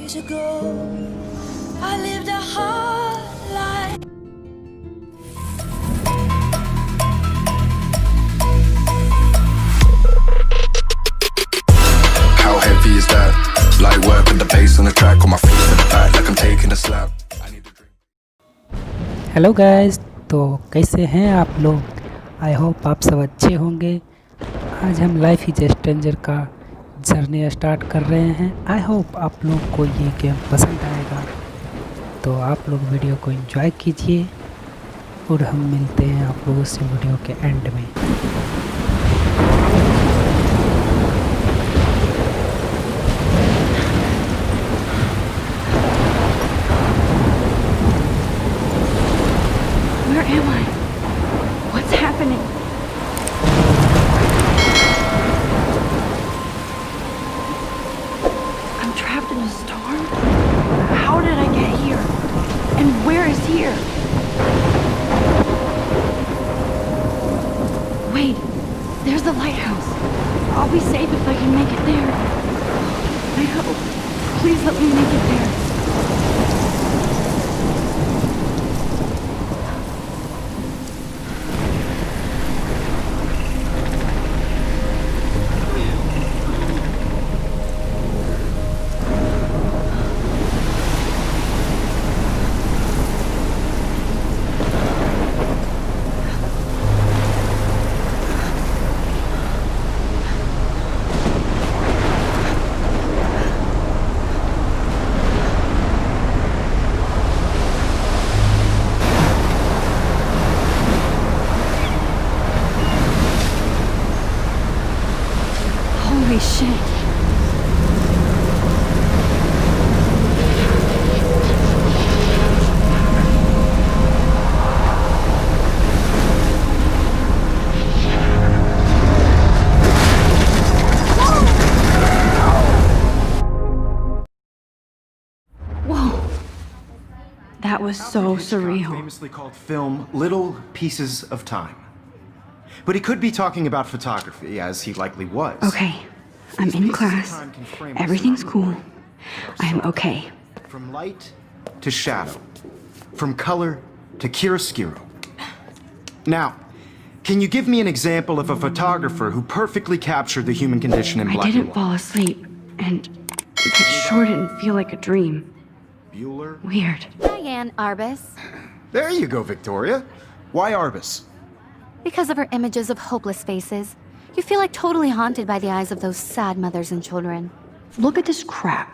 Years ago, I lived a hard life. How heavy is that? Light work with the bass on the track, on my feet to the back like I'm taking a slap. I need a drink. Hello guys, तो कैसे हैं आप लोग? I hope आप सब अच्छे होंगे। आज हम लाइफ इज स्ट्रेंजर का जर्नी स्टार्ट कर रहे हैं। आई होप आप लोग को ये गेम पसंद आएगा, तो आप लोग वीडियो को एंजॉय कीजिए और हम मिलते हैं आप लोगों से वीडियो के एंड में। Where am I? What's happening? I'm trapped in a storm? How did I get here? And where is here? Wait, there's the lighthouse. I'll be safe if I can make it there. I hope. Please let me make it there. Holy shit. Whoa. That was so surreal. Famously called film Little Pieces of Time. But he could be talking about photography, as he likely was. Okay, I'm in class. Everything's cool. I'm okay. From light to shadow. From color to chiaroscuro. Now, can you give me an example of a photographer who perfectly captured the human condition in I black and didn't white? fall asleep, and that sure didn't feel like a dream. Bueller? Weird. Diane Arbus. There you go, Victoria. Why Arbus? Because of her images of hopeless faces, you feel like totally haunted by the eyes of those sad mothers and children. Look at this crap.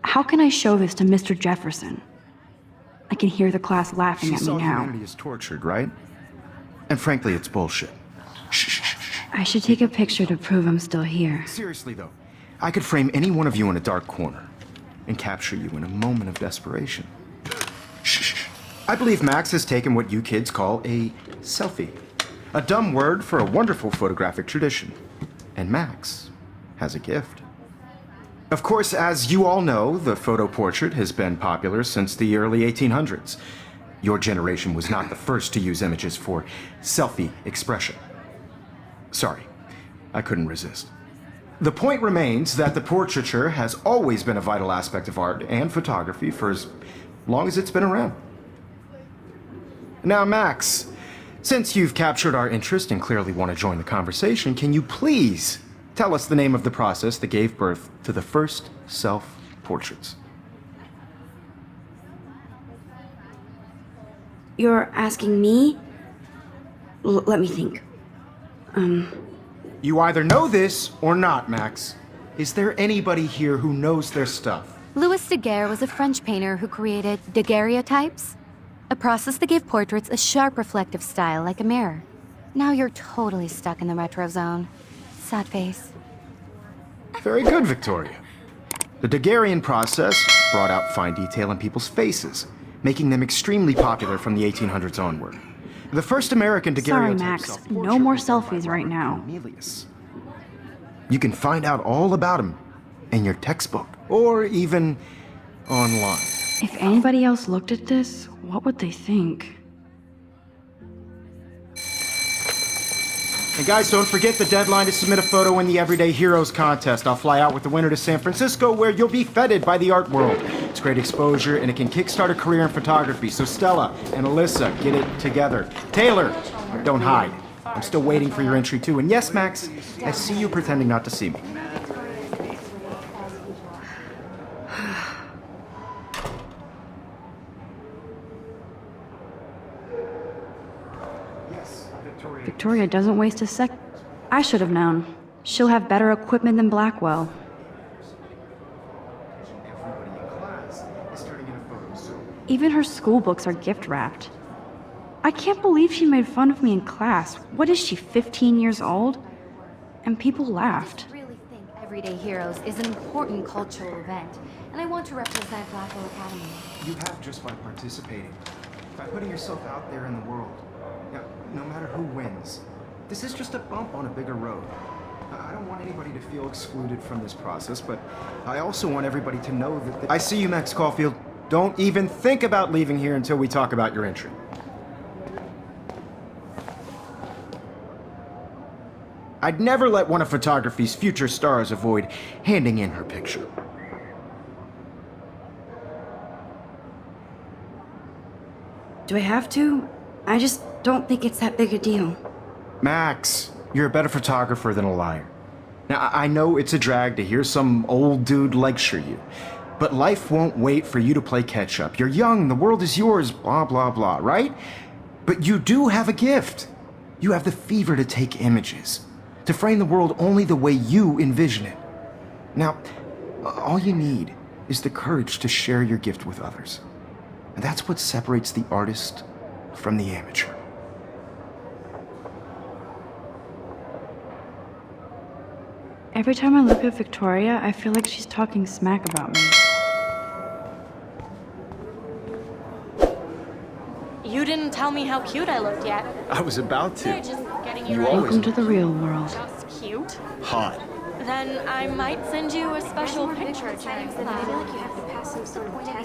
How can I show this to Mr. Jefferson? I can hear the class laughing She at me saw now. humanity is tortured, right? And frankly, it's bullshit. Shh, shh, shh, shh. I should take a picture to prove I'm still here. Seriously, though, I could frame any one of you in a dark corner and capture you in a moment of desperation. Shh, shh, shh. I believe Max has taken what you kids call a selfie. A dumb word for a wonderful photographic tradition. And Max has a gift. Of course, as you all know, the photo portrait has been popular since the early 1800s. Your generation was not the first to use images for selfie expression. Sorry, I couldn't resist. The point remains that the portraiture has always been a vital aspect of art and photography for as long as it's been around. Now, Max, since you've captured our interest and clearly want to join the conversation, can you please tell us the name of the process that gave birth to the first self-portraits? You're asking me? Let me think. You either know this or not, Max. Is there anybody here who knows their stuff? Louis Daguerre was a French painter who created daguerreotypes, a process that gave portraits a sharp reflective style like a mirror. Now you're totally stuck in the retro zone. Sad face. Very good, Victoria. The Daguerrean process brought out fine detail in people's faces, making them extremely popular from the 1800s onward. The first American daguerreotype Sorry, Max. self-portrait No more was done by selfies right now. Cornelius. You can find out all about him in your textbook, or even online. If anybody else looked at this, what would they think? And guys, don't forget the deadline to submit a photo in the Everyday Heroes contest. I'll fly out with the winner to San Francisco, where you'll be feted by the art world. It's great exposure, and it can kickstart a career in photography. So Stella and Alyssa, get it together. Taylor, don't hide. I'm still waiting for your entry too. And yes, Max, I see you pretending not to see me. Victoria doesn't waste a sec. I should have known. She'll have better equipment than Blackwell. Even her school books are gift wrapped. I can't believe she made fun of me in class. What is she, 15 years old? And people laughed. I really think Everyday Heroes is an important cultural event, and I want to represent Blackwell Academy. You have just by participating, by putting yourself out there in the world. Now, no matter who wins, this is just a bump on a bigger road. I don't want anybody to feel excluded from this process, but I also want everybody to know that... I see you, Max Caulfield. Don't even think about leaving here until we talk about your entry. I'd never let one of photography's future stars avoid handing in her picture. Do I have to? I just don't think it's that big a deal. Max, you're a better photographer than a liar. Now, I know it's a drag to hear some old dude lecture you, but life won't wait for you to play catch-up. You're young, the world is yours, blah, blah, blah, right? But you do have a gift. You have the fever to take images, to frame the world only the way you envision it. Now, all you need is the courage to share your gift with others. And that's what separates the artist from the amateur. Every time I look at Victoria, I feel like she's talking smack about me. You didn't tell me how cute I looked yet. I was about They're to. just getting you You ready. always Welcome to the real world. Just cute. Hot. Then I might send you a special picture during the night.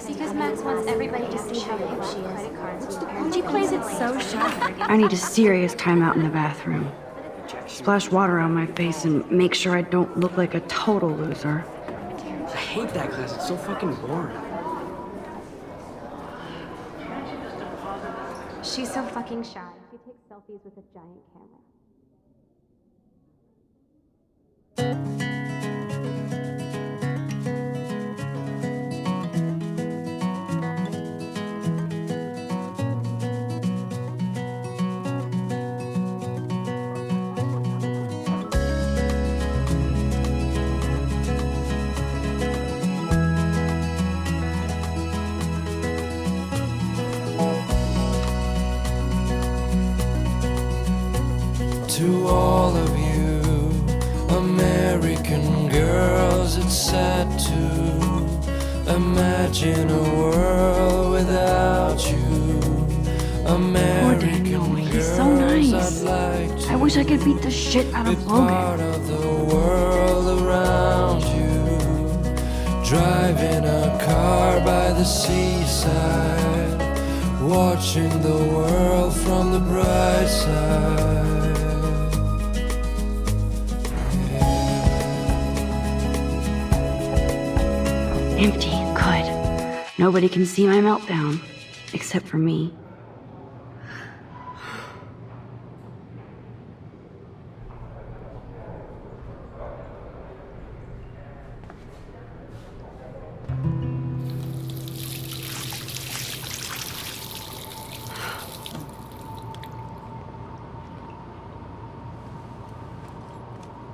Because Max wants everybody to see how hip she is. She plays it so shy. I need a serious timeout in the bathroom. Splash water on my face and make sure I don't look like a total loser. I hate that class. It's so fucking boring. She's so fucking shy. She takes selfies with a giant camera. To all of you American girls, it's sad to imagine a world without you. Poor Daniel, he's so nice. I wish I could beat the shit out of Part Logan. of the world around you, driving a car by the seaside, watching the world from the bright side. Empty, good. Nobody can see my meltdown, except for me.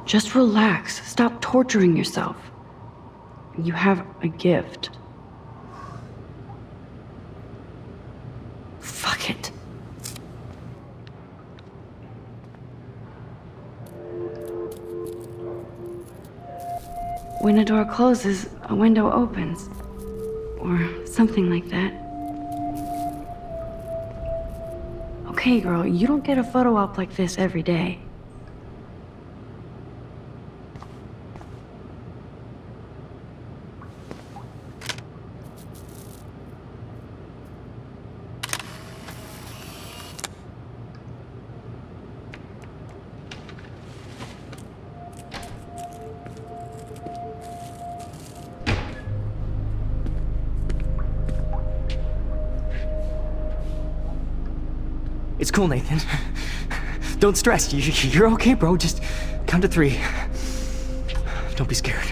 Just relax. Stop torturing yourself. You have a gift. Fuck it. When a door closes, a window opens. Or something like that. Okay, girl, you don't get a photo op like this every day. It's cool, Nathan. Don't stress. You're okay, bro. Just count to 3. Don't be scared.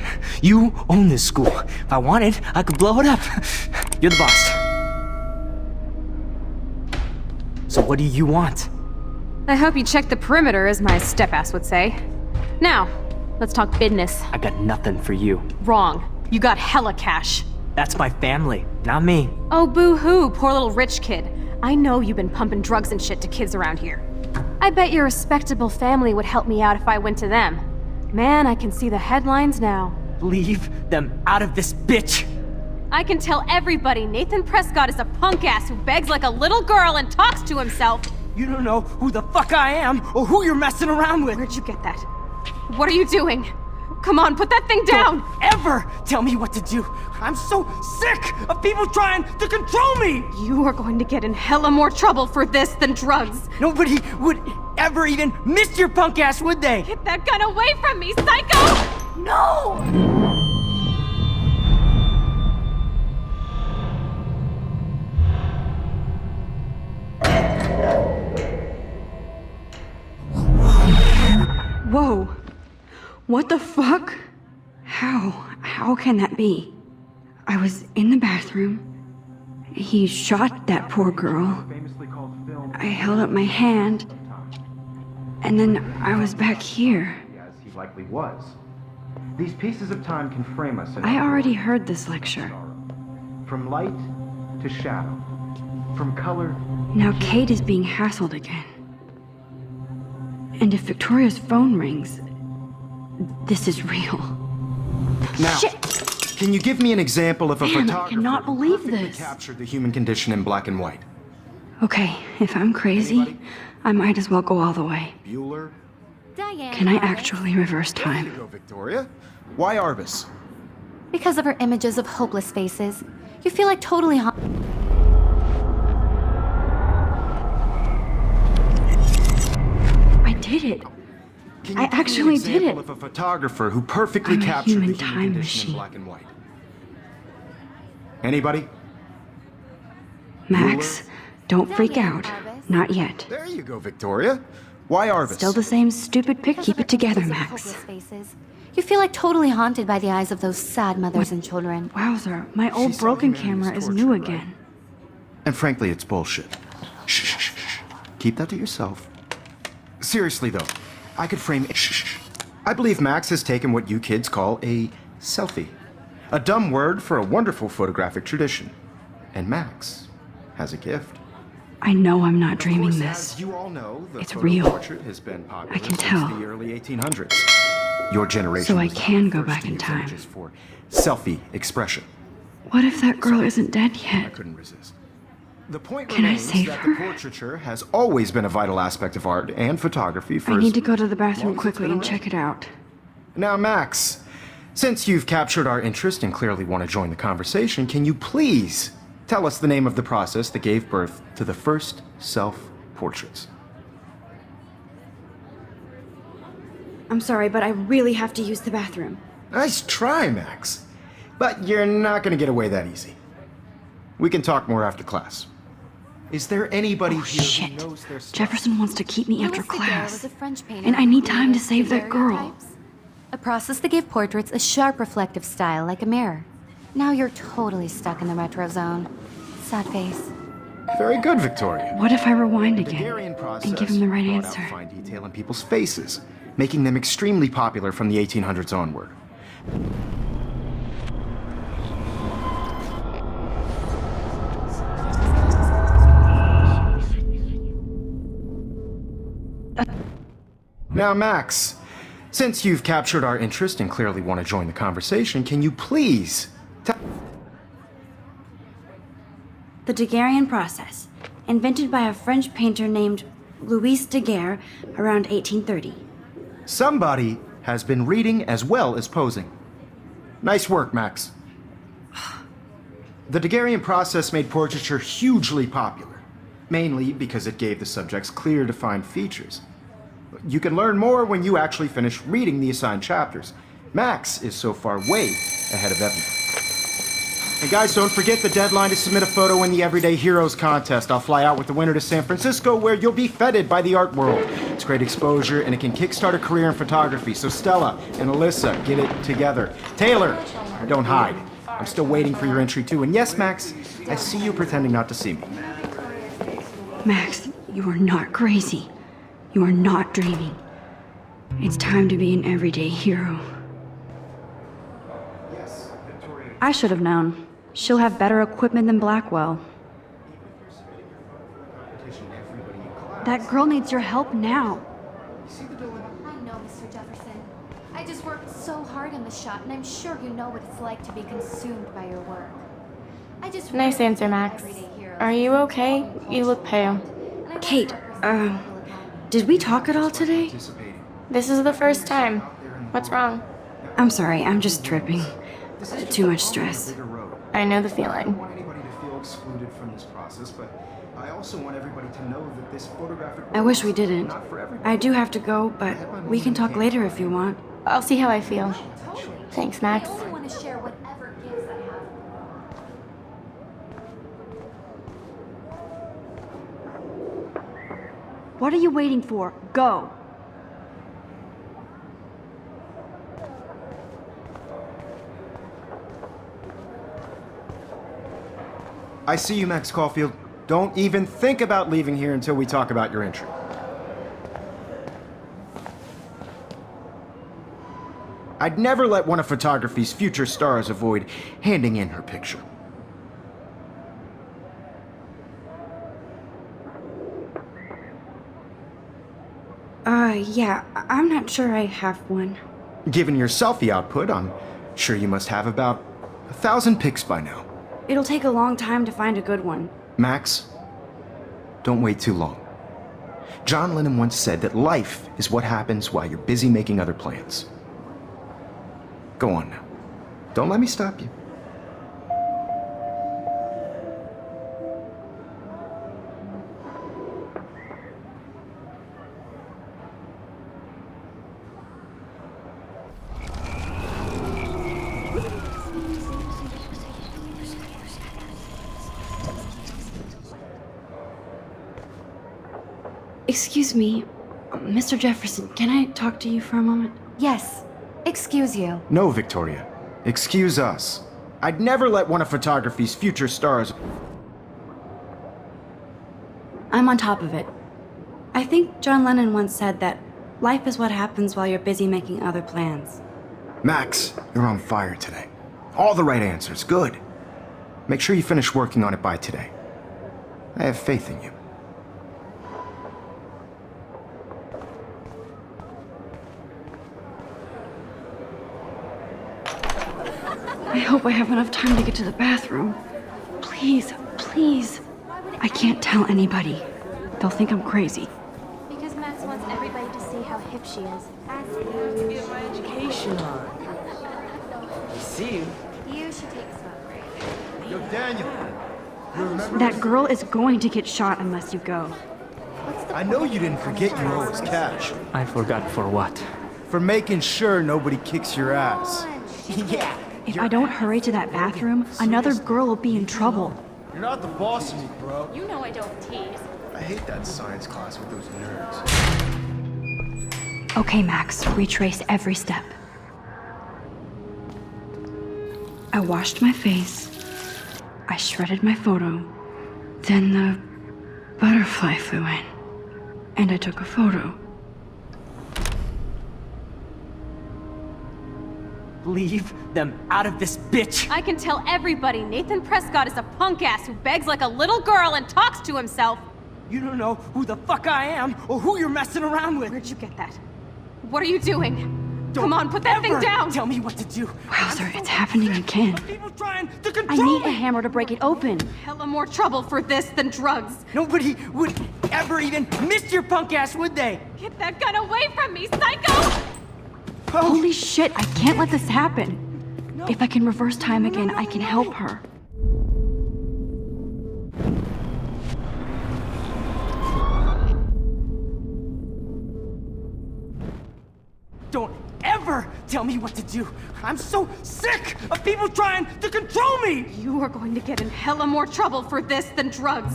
You own this school. If I wanted, I could blow it up. You're the boss. So what do you want? I hope you checked the perimeter, as my step-ass would say. Now, let's talk business. I got nothing for you. Wrong. You got hella cash. That's my family, not me. Oh, boo-hoo, poor little rich kid. I know you've been pumping drugs and shit to kids around here. I bet your respectable family would help me out if I went to them. Man, I can see the headlines now. Leave them out of this bitch! I can tell everybody Nathan Prescott is a punk-ass who begs like a little girl and talks to himself. You don't know who the fuck I am or who you're messing around with. Where'd you get that? What are you doing? Come on, put that thing down! Don't ever tell me what to do! I'm so sick of people trying to control me! You are going to get in hella more trouble for this than drugs. Nobody would ever even miss your punk ass, would they? Get that gun away from me, psycho! No! Whoa. What the fuck? How can that be? I was in the bathroom. He shot that poor girl. I held up my hand. And then I was back here. As he likely was. These pieces of time can frame us in I already heard this lecture. from light to shadow, from color. Now Kate is being hassled again. And if Victoria's phone rings, this is real. Now, Shit! can you give me an example of a Man, I photographer cannot who believe perfectly this. captured the human condition in black and white? Okay, if I'm crazy, I might as well go all the way. Bueller? Diane. Can I Arbus. actually reverse There time? you go, Victoria. Why Arbus? Because of her images of hopeless faces, you feel like totally I did it. Can I you give me an actually did example it. of a photographer who perfectly I'm a captured human the human time condition in machine. black and white? Anybody? Max, don't freak Diane out. Arbus. Not yet. There you go, Victoria. Why Arbus? Still the same stupid pic. Because Keep of it together, images of Max. hopeless faces, you feel like totally haunted by the eyes of those sad mothers and children. Wowzer, my old saw broken humanity's camera is torture, new right? again. And frankly, it's bullshit. Shh, shh, shh, shh. Keep that to yourself. Seriously, though, I could frame. Shh, shh, shh. I believe Max has taken what you kids call a selfie. A dumb word for a wonderful photographic tradition. And Max has a gift. I know I'm not Of dreaming course, this. As you all know, the It's photo real. portrait has been popular I can since tell. the early 1800s. Your generation. So I was the can go first back to in use time. images for selfie expression. What if that girl isn't dead I yet? couldn't resist. The point Can I remains save that her? the portraiture has always been a vital aspect of art and photography for I as need to go to the long bathroom as it's quickly been and around. check it out. Now, Max, since you've captured our interest and clearly want to join the conversation, can you please tell us the name of the process that gave birth to the first self-portraits? I'm sorry, but I really have to use the bathroom. Nice try, Max. But you're not going to get away that easy. We can talk more after class. Is there anybody Oh, here shit. who knows their stuff? Jefferson wants to keep me after Louis Daguerre class. was a French painter And I who need time to created save that girl. daguerreotypes, a process that gave portraits a sharp reflective style like a mirror. Now you're totally stuck in the retro zone. Sad face. Very good, Victoria. What if I rewind again Daguerrean process and give him the right brought out answer? fine detail in people's faces, making them extremely popular from the 1800s onward. Now, Max, since you've captured our interest and clearly want to join the conversation, can you please tell... The Daguerrean process, invented by a French painter named Louis Daguerre around 1830. Somebody has been reading as well as posing. Nice work, Max. The Daguerrean process made portraiture hugely popular, mainly because it gave the subjects clear, defined features. You can learn more when you actually finish reading the assigned chapters. Max is so far way ahead of everyone. And guys, don't forget the deadline to submit a photo in the Everyday Heroes contest. I'll fly out with the winner to San Francisco, where you'll be feted by the art world. It's great exposure, and it can kickstart a career in photography. So Stella and Alyssa, get it together. Taylor, don't hide. I'm still waiting for your entry too. And yes, Max, I see you pretending not to see me. Max, you are not crazy. You are not dreaming. It's time to be an everyday hero. I should have known. She'll have better equipment than Blackwell. That girl needs your help now. I know, Mr. Jefferson. I just worked so hard on the shot, and I'm sure you know what it's like to be consumed by your work. I just Nice answer, Max. Are you okay? You look pale. Kate, did we talk at all today? This is the first time. What's wrong? I'm sorry, I'm just tripping. Too much stress. I know the I don't feeling. want anybody to feel excluded from this process, but I also want everybody to know that this photographic I wish we world is didn't. not for everybody. I do have to go, but we can talk later if you want. I'll see how I feel. Thanks, Max. I only want to share whatever gifts I have. What are you waiting for? Go! I see you, Max Caulfield. Don't even think about leaving here until we talk about your entry. I'd never let one of photography's future stars avoid handing in her picture. Yeah, I'm not sure I have one. Given your selfie output, I'm sure you must have about 1,000 pics by now. It'll take a long time to find a good one. Max, don't wait too long. John Lennon once said that life is what happens while you're busy making other plans. Go on now. Don't let me stop you. Excuse me, Mr. Jefferson, can I talk to you for a moment? Yes. Excuse you. No, Victoria. Excuse us. I'd never let one of photography's future stars... I'm on top of it. I think John Lennon once said that life is what happens while you're busy making other plans. Max, you're on fire today. All the right answers. Good. Make sure you finish working on it by today. I have faith in you. I hope I have enough time to get to the bathroom. Please, please. I can't tell anybody. They'll think I'm crazy. Because Max wants everybody to see how hip she is. To get my education on. I see you. You should take a smoke break. Yo, Daniel. You remember? That girl is going to get shot unless you go. I know you didn't forget you owe us cash. I forgot for what? For making sure nobody kicks your ass. Yeah. If I don't hurry to that bathroom, another girl will be in trouble. You're not the boss of me, bro. You know I don't tease. I hate that science class with those nerds. Okay, Max, retrace every step. I washed my face. I shredded my photo. Then the butterfly flew in. And I took a photo. Leave them out of this bitch! I can tell everybody Nathan Prescott is a punk ass who begs like a little girl and talks to himself. You don't know who the fuck I am or who you're messing around with! Where'd you get that? What are you doing? Come on, put that thing Ever down! Tell me what to do! Wowzer, it's happening again. People trying to I control need a me! hammer to break it open. Hella more trouble for this than drugs. Nobody would ever even miss your punk ass, would they? Get that gun away from me, psycho! Holy shit, I can't let this happen. If I can reverse time again, I can help her. Don't ever ever tell me what to do. I'm so sick of people trying to control me! You are going to get in hella more trouble for this than drugs.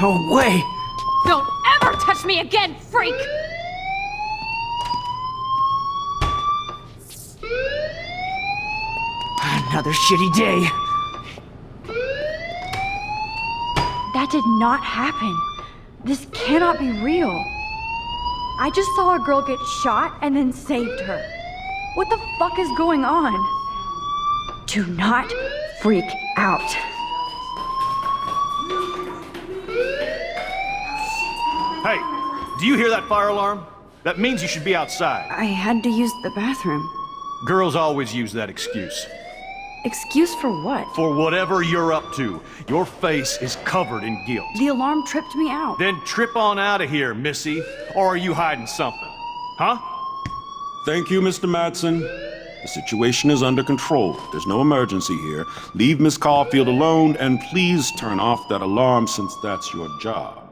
No way! Don't ever touch me again, freak! Another shitty day. That did not happen. This cannot be real. I just saw a girl get shot and then saved her. What the fuck is going on? Do not freak out. Hey, do you hear that fire alarm? That means you should be outside. I had to use the bathroom. Girls always use that excuse. Excuse for what? For whatever you're up to. Your face is covered in guilt. The alarm tripped me out. Then trip on out of here, Missy. Or are you hiding something? Huh? Thank you, Mr. Madsen. The situation is under control. There's no emergency here. Leave Miss Caulfield alone, and please turn off that alarm since that's your job.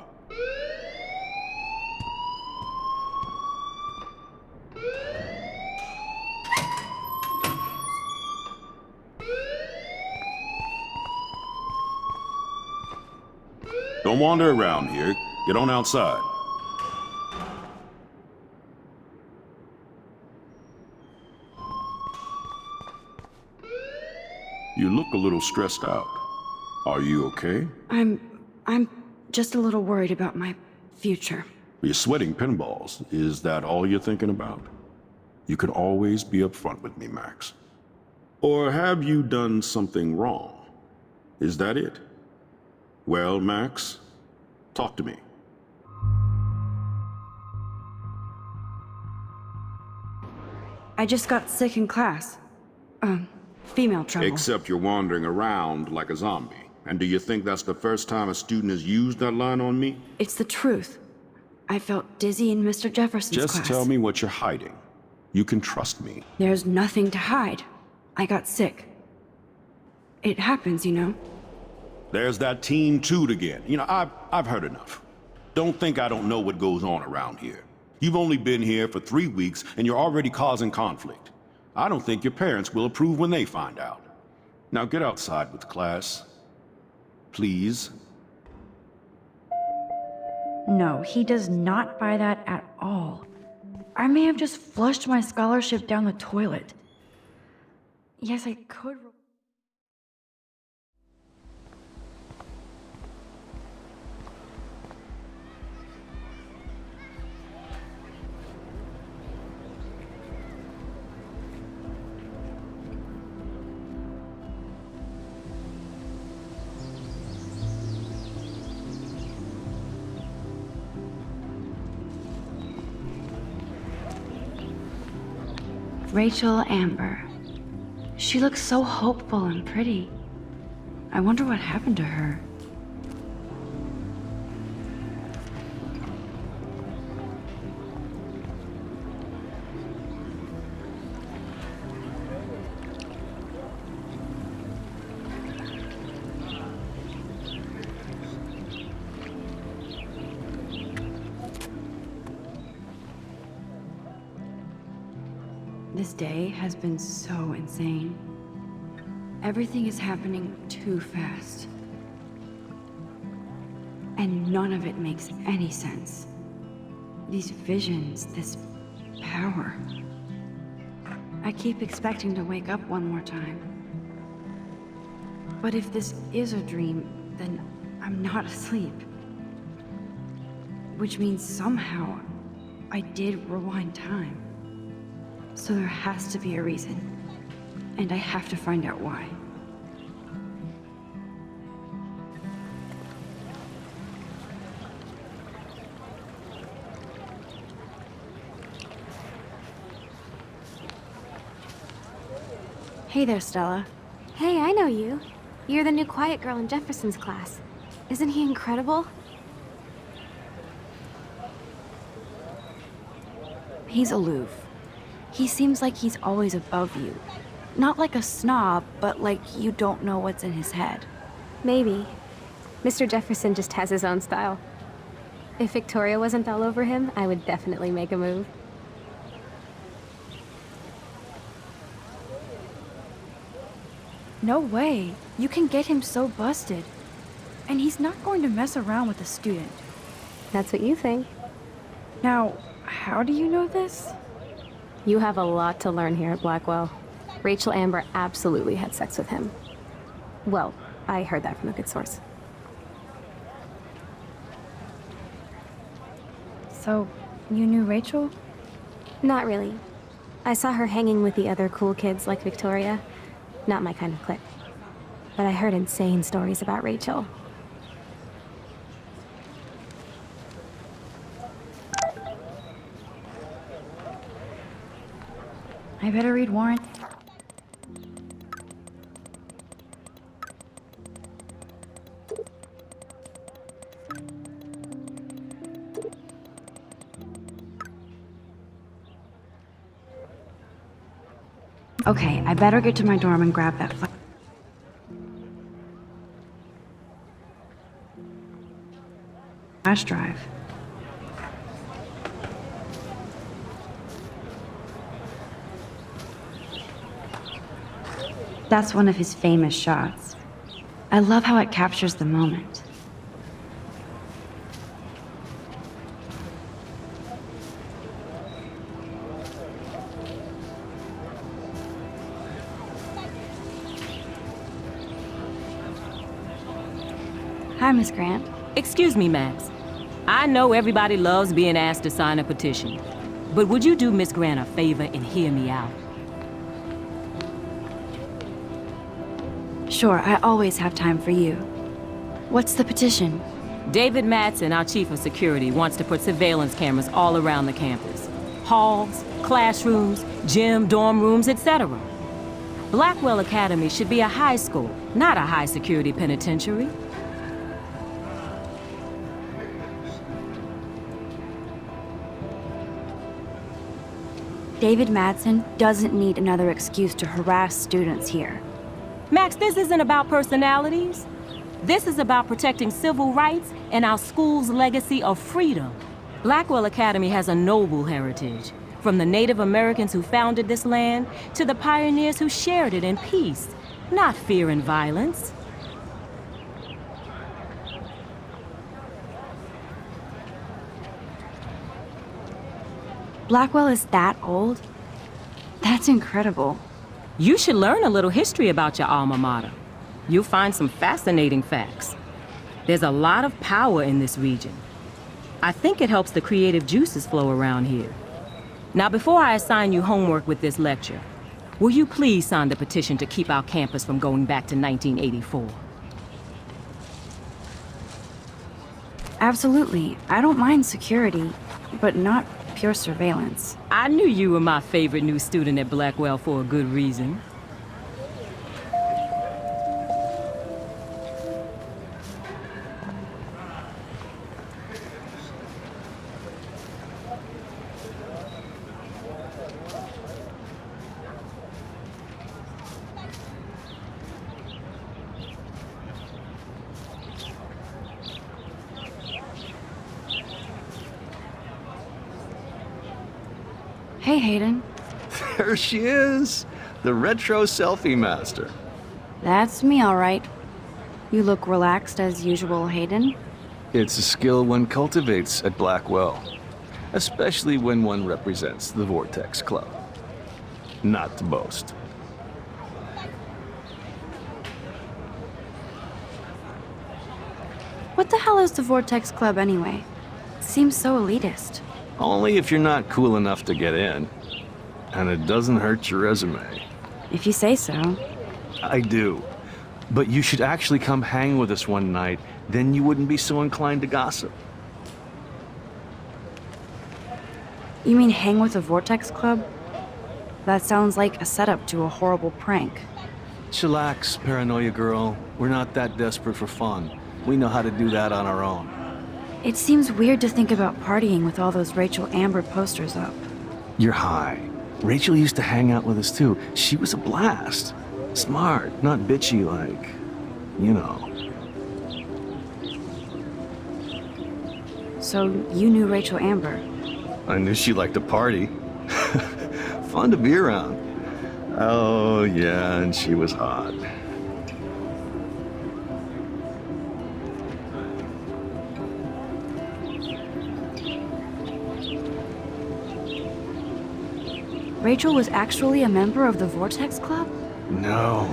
Don't wander around here. Get on outside. You look a little stressed out. Are you okay? I'm just a little worried about my future. You're sweating pinballs. Is that all you're thinking about? You can always be upfront with me, Max. Or have you done something wrong? Is that it? Well, Max, talk to me. I just got sick in class. Female trouble. Except you're wandering around like a zombie. And do you think that's the first time a student has used that line on me? It's the truth. I felt dizzy in Mr. Jefferson's class. Just tell me what you're hiding. You can trust me. There's nothing to hide. I got sick. It happens, you know. There's that teen toot again. You know, I've heard enough. Don't think I don't know what goes on around here. You've only been here for 3 weeks, and you're already causing conflict. I don't think your parents will approve when they find out. Now get outside with class. Please. No, he does not buy that at all. I may have just flushed my scholarship down the toilet. Yes, I could. Rachel Amber. She looks so hopeful and pretty. I wonder what happened to her. This day has been so insane. Everything is happening too fast. And none of it makes any sense. These visions, this power. I keep expecting to wake up one more time. But if this is a dream, then I'm not asleep. Which means somehow I did rewind time. So there has to be a reason. And I have to find out why. Hey there, Stella. Hey, I know you. You're the new quiet girl in Jefferson's class. Isn't he incredible? He's aloof. He seems like he's always above you. Not like a snob, but like you don't know what's in his head. Maybe. Mr. Jefferson just has his own style. If Victoria wasn't all over him, I would definitely make a move. No way. You can get him so busted. And he's not going to mess around with a student. That's what you think. Now, how do you know this? You have a lot to learn here at Blackwell. Rachel Amber absolutely had sex with him. Well, I heard that from a good source. So, you knew Rachel? Not really. I saw her hanging with the other cool kids like Victoria. Not my kind of clique. But I heard insane stories about Rachel. I better read warrant. Okay, I better get to my dorm and grab that flash drive. That's one of his famous shots. I love how it captures the moment. Hi, Miss Grant. Excuse me, Max. I know everybody loves being asked to sign a petition, but would you do Miss Grant a favor and hear me out? Sure, I always have time for you. What's the petition? David Madsen, our chief of security, wants to put surveillance cameras all around the campus. Halls, classrooms, gym, dorm rooms, etc. Blackwell Academy should be a high school, not a high-security penitentiary. David Madsen doesn't need another excuse to harass students here. Max, this isn't about personalities. This is about protecting civil rights and our school's legacy of freedom. Blackwell Academy has a noble heritage, from the Native Americans who founded this land to the pioneers who shared it in peace, not fear and violence. Blackwell is that old? That's incredible. You should learn a little history about your alma mater. You'll find some fascinating facts. There's a lot of power in this region. I think it helps the creative juices flow around here. Now, before I assign you homework with this lecture, will you please sign the petition to keep our campus from going back to 1984? Absolutely. I don't mind security, but not pure surveillance. I knew you were my favorite new student at Blackwell for a good reason. Hey, Hayden. There she is, the retro selfie master. That's me, all right. You look relaxed as usual, Hayden. It's a skill one cultivates at Blackwell, especially when one represents the Vortex Club. Not to boast. What the hell is the Vortex Club anyway? Seems so elitist. Only if you're not cool enough to get in. And it doesn't hurt your resume. If you say so. I do. But you should actually come hang with us one night, then you wouldn't be so inclined to gossip. You mean hang with the Vortex Club? That sounds like a setup to a horrible prank. Chillax, paranoia girl. We're not that desperate for fun. We know how to do that on our own. It seems weird to think about partying with all those Rachel Amber posters up. You're high. Rachel used to hang out with us too. She was a blast. Smart, not bitchy like, you know. So you knew Rachel Amber? I knew she liked to party. Fun to be around. Oh, yeah, and she was hot. Rachel was actually a member of the Vortex Club? No.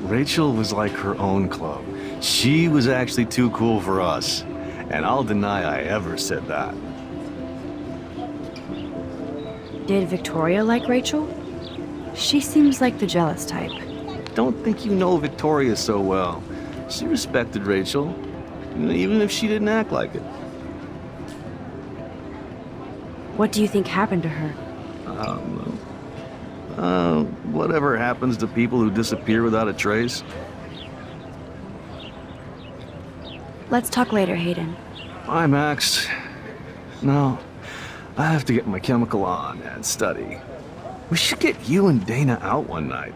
Rachel was like her own club. She was actually too cool for us. And I'll deny I ever said that. Did Victoria like Rachel? She seems like the jealous type. Don't think you know Victoria so well. She respected Rachel, even if she didn't act like it. What do you think happened to her? I don't know. Whatever happens to people who disappear without a trace. Let's talk later, Hayden. Bye, Max. No, I have to get my chemical on and study. We should get you and Dana out one night.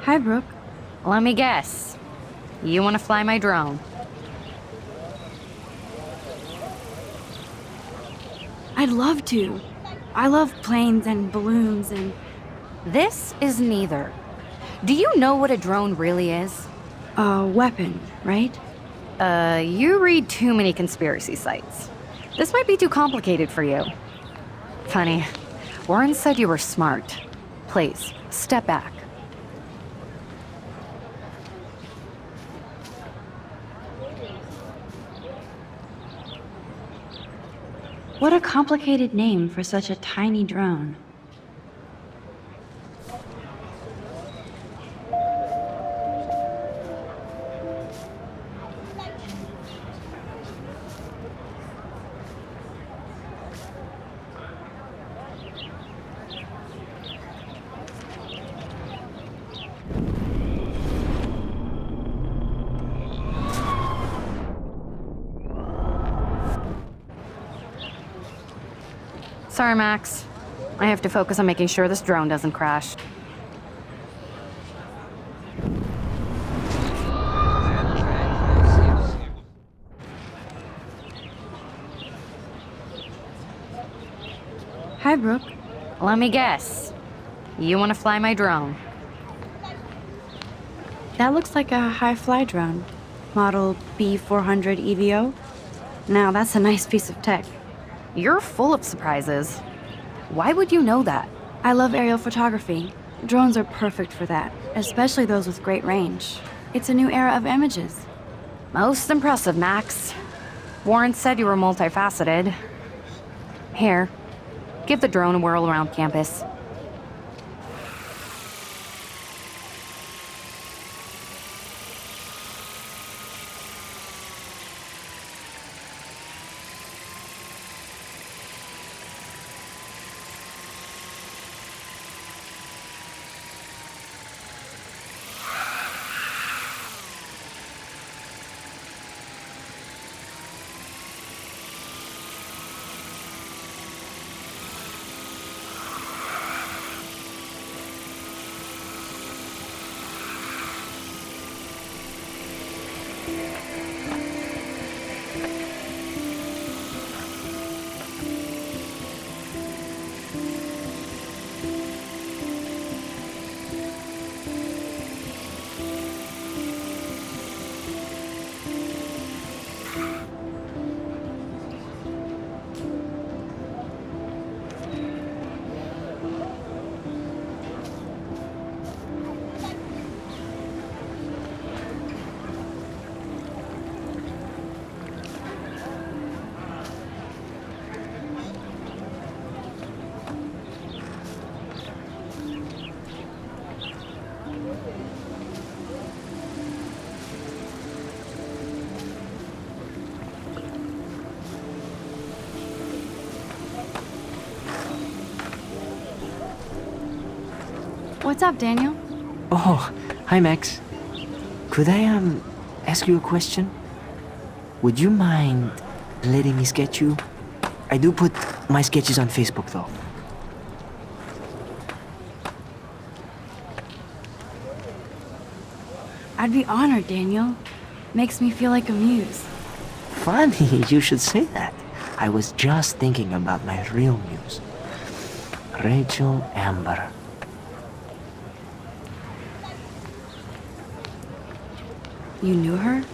Hi, Brooke. Let me guess. You want to fly my drone? I'd love to. I love planes and balloons and... This is neither. Do you know what a drone really is? A weapon, right? You read too many conspiracy sites. This might be too complicated for you. Funny, Warren said you were smart. Please, step back. What a complicated name for such a tiny drone. Sorry, Max. I have to focus on making sure this drone doesn't crash. Hi, Brooke. Let me guess. You want to fly my drone? That looks like a high-fly drone. Model B400 EVO. Now, that's a nice piece of tech. You're full of surprises. Why would you know that? I love aerial photography. Drones are perfect for that, especially those with great range. It's a new era of images. Most impressive, Max. Warren said you were multifaceted. Here, give the drone a whirl around campus. What's up, Daniel? Oh, hi, Max. Could I, ask you a question? Would you mind letting me sketch you? I do put my sketches on Facebook, though. I'd be honored, Daniel. Makes me feel like a muse. Funny you should say that. I was just thinking about my real muse, Rachel Amber. You knew her?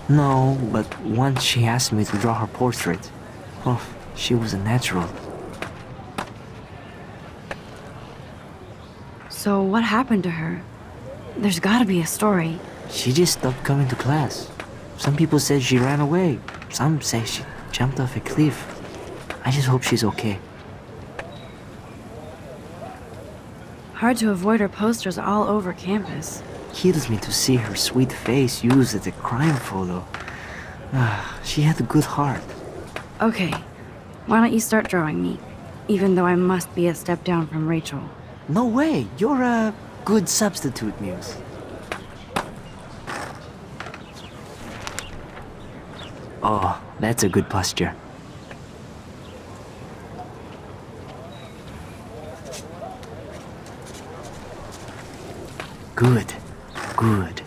No, but once she asked me to draw her portrait. Oh, she was a natural. So what happened to her? There's gotta be a story. She just stopped coming to class. Some people said she ran away. Some say she jumped off a cliff. I just hope she's okay. Hard to avoid her posters all over campus. Kills me to see her sweet face used as a crime photo. She had a good heart. Okay, why don't you start drawing me? Even though I must be a step down from Rachel. No way, you're a good substitute, Muse. Oh, that's a good posture. Good, good.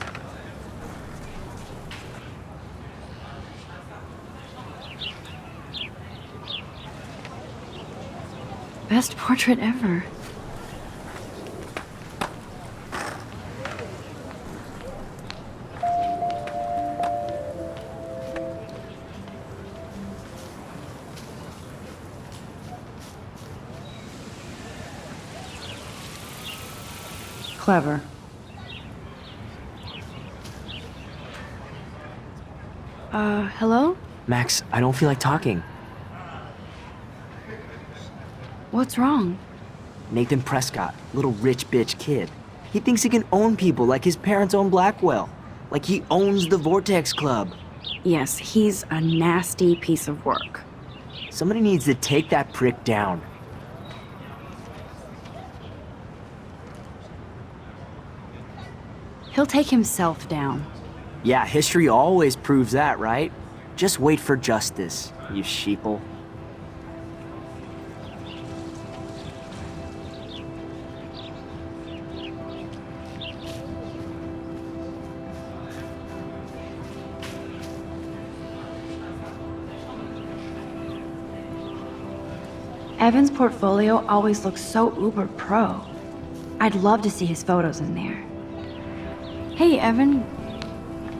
Best portrait ever. Clever. Hello? Max, I don't feel like talking. What's wrong? Nathan Prescott, little rich bitch kid. He thinks he can own people like his parents own Blackwell. Like he owns the Vortex Club. Yes, he's a nasty piece of work. Somebody needs to take that prick down. He'll take himself down. Yeah, history always proves that, right? Just wait for justice, you sheeple. Evan's portfolio always looks so uber pro. I'd love to see his photos in there. Hey, Evan.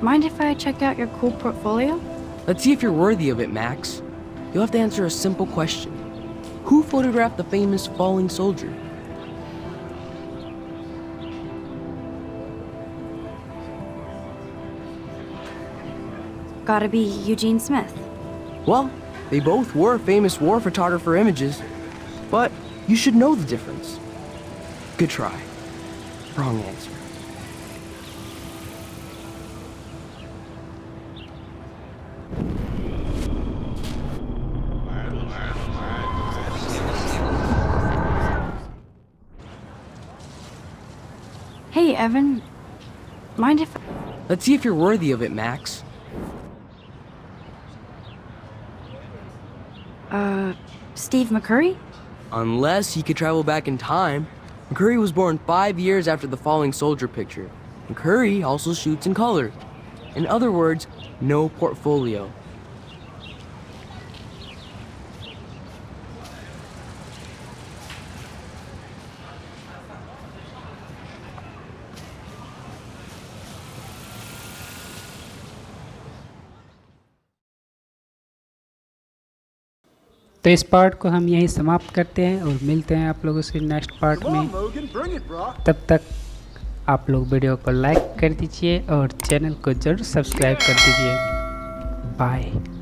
Mind if I check out your cool portfolio? Let's see if you're worthy of it, Max. You'll have to answer a simple question. Who photographed the famous falling soldier? Gotta be Eugene Smith. Well, they both were famous war photographer images, but you should know the difference. Good try. Wrong answer. Hey, Evan. Mind if... Let's see if you're worthy of it, Max. Steve McCurry? Unless he could travel back in time. McCurry was born 5 years after the falling soldier picture. McCurry also shoots in color. In other words, no portfolio. तो इस part को हम यहीं समाप्त करते हैं और मिलते हैं आप लोगों से नेक्स्ट पार्ट में। तब तक आप लोग वीडियो को लाइक कर दीजिए और चैनल को ज़रूर सब्सक्राइब कर दीजिए। बाय।